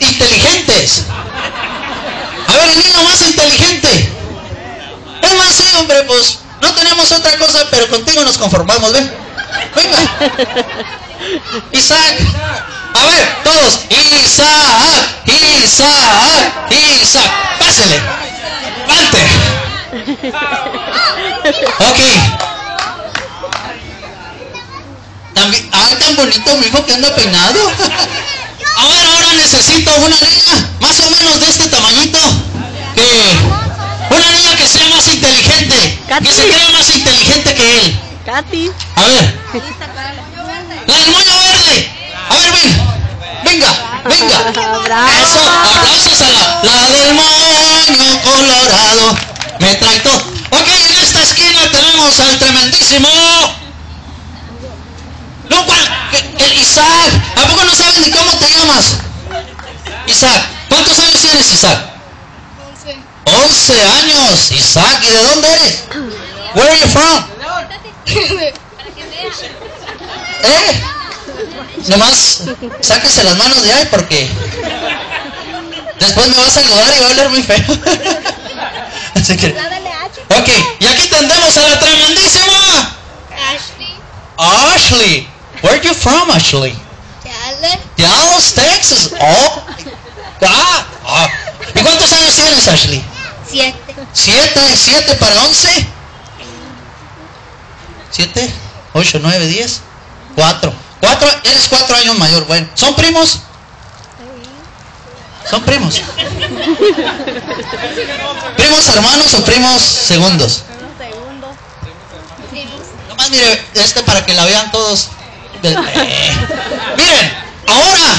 inteligentes. A ver, el niño más inteligente. Es más, sí, hombre, pues no tenemos otra cosa, pero contigo nos conformamos, ven. Venga. Isaac. A ver, todos. Isaac, Isaac, Isaac. Pásele. Vante. Ok. También, tan bonito mi hijo que anda peinado. A ver, ahora necesito una niña más o menos de este tamañito. Una niña que sea más inteligente. Katy. Que se crea más inteligente que él. Katy. A ver. La del moño verde. A ver, venga, venga. Bravo. Eso, aplausos a la del moño colorado. Me trae todo. Ok, en esta esquina tenemos al tremendísimo. No, el Isaac. ¿A poco no sabes ni cómo te llamas? Isaac. ¿Cuántos años tienes, Isaac? 11 años, Isaac. ¿Y de dónde eres? Where are you from? Nomás sáquese las manos de ahí porque después me vas a saludar y va a oler muy feo. Así que, ok, y aquí tendremos a la tremendísima Ashley. Where are you from, Ashley? Dallas, Texas. Oh, God. Oh. ¿Y cuántos años tienes, Ashley? 7. 7 para 11. 7, 8, 9, 10. 4. Eres 4 años mayor. Bueno, ¿son primos? Son primos. ¿Primos hermanos o primos segundos? Nomás mire, para que la vean todos. Miren, ahora,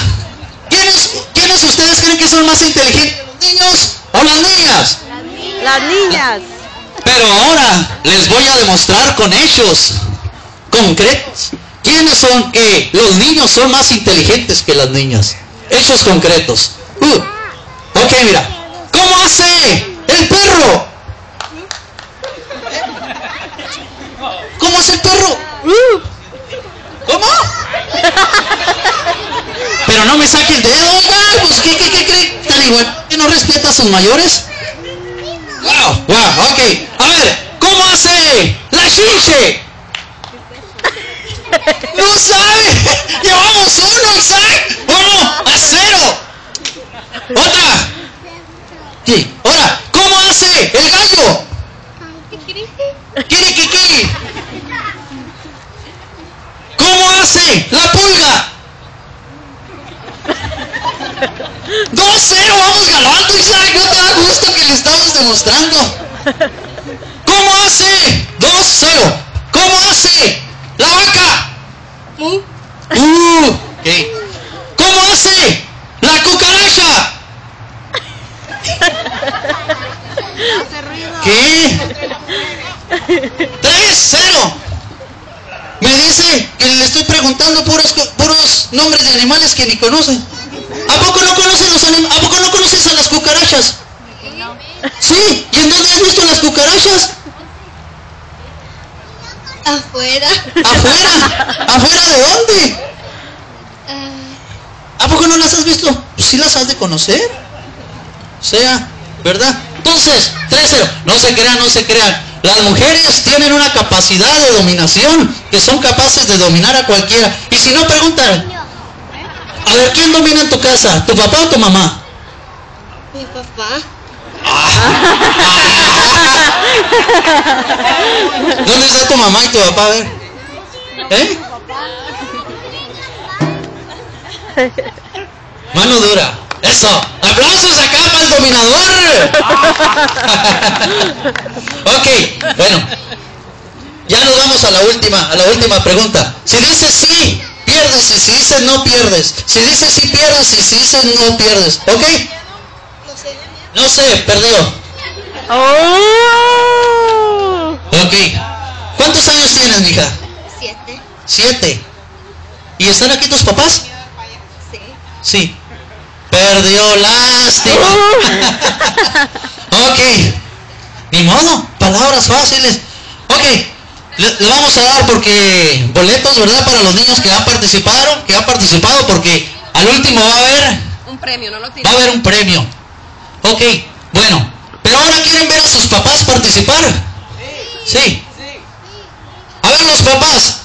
¿quiénes ustedes creen que son más inteligentes? ¿Los niños o las niñas? Las niñas. Pero ahora les voy a demostrar con hechos concretos. ¿Quiénes son que los niños son más inteligentes que las niñas? Hechos concretos. Ok, mira. ¿Cómo hace el perro? ¿Cómo hace el perro? ¿Cómo? Pero no me saque el dedo, oiga. Pues, ¿qué cree? ¿Tan igual que no respeta a sus mayores? Wow, ok. A ver, ¿cómo hace la chinche? ¡No sabe! ¡Llevamos 1, Isaac! 1-0. ¡Otra! Sí. Ahora, ¿cómo hace el gallo? ¡Kiri! ¿Cómo hace la pulga? 2-0, vamos ganando, Isaac. ¿No te da gusto que le estamos demostrando? ¿Cómo hace? 2-0. ¿Cómo hace la vaca? Okay. ¿Cómo hace la cucaracha? ¿Qué? 3-0. Me dice que le estoy preguntando puros nombres de animales que ni conocen. ¿A poco no conocen los animales? ¿A poco no conoces a las cucarachas? Sí. ¿Y en dónde has visto las cucarachas? Afuera. ¿Afuera? ¿Afuera de dónde? ¿A poco no las has visto? Pues sí las has de conocer. O sea, ¿verdad? Entonces, 3-0. No se crean. Las mujeres tienen una capacidad de dominación que son capaces de dominar a cualquiera. Y si no, preguntan, a ver, ¿quién domina en tu casa? ¿Tu papá o tu mamá? Mi papá. ¿Dónde está tu mamá y tu papá? A ver. Mano dura. Eso. ¡Aplausos acá para el dominador! Ok, bueno. Ya nos vamos a la última pregunta. Si dices sí, pierdes, y si dices no, pierdes. Si dices sí, pierdes, y si dices no, pierdes. ¿Ok? No sé, perdió. Ok. ¿Cuántos años tienes, mija? 7. 7. ¿Y están aquí tus papás? Sí. Sí. Perdió, lástima. Ok. Ni modo, palabras fáciles. Ok. Le vamos a dar boletos, ¿verdad? Para los niños que han participado, porque al último va a haber Un premio, no lo Va a tiramos. haber un premio. Ok, bueno. Pero ahora quieren ver a sus papás participar. Sí. A ver los papás.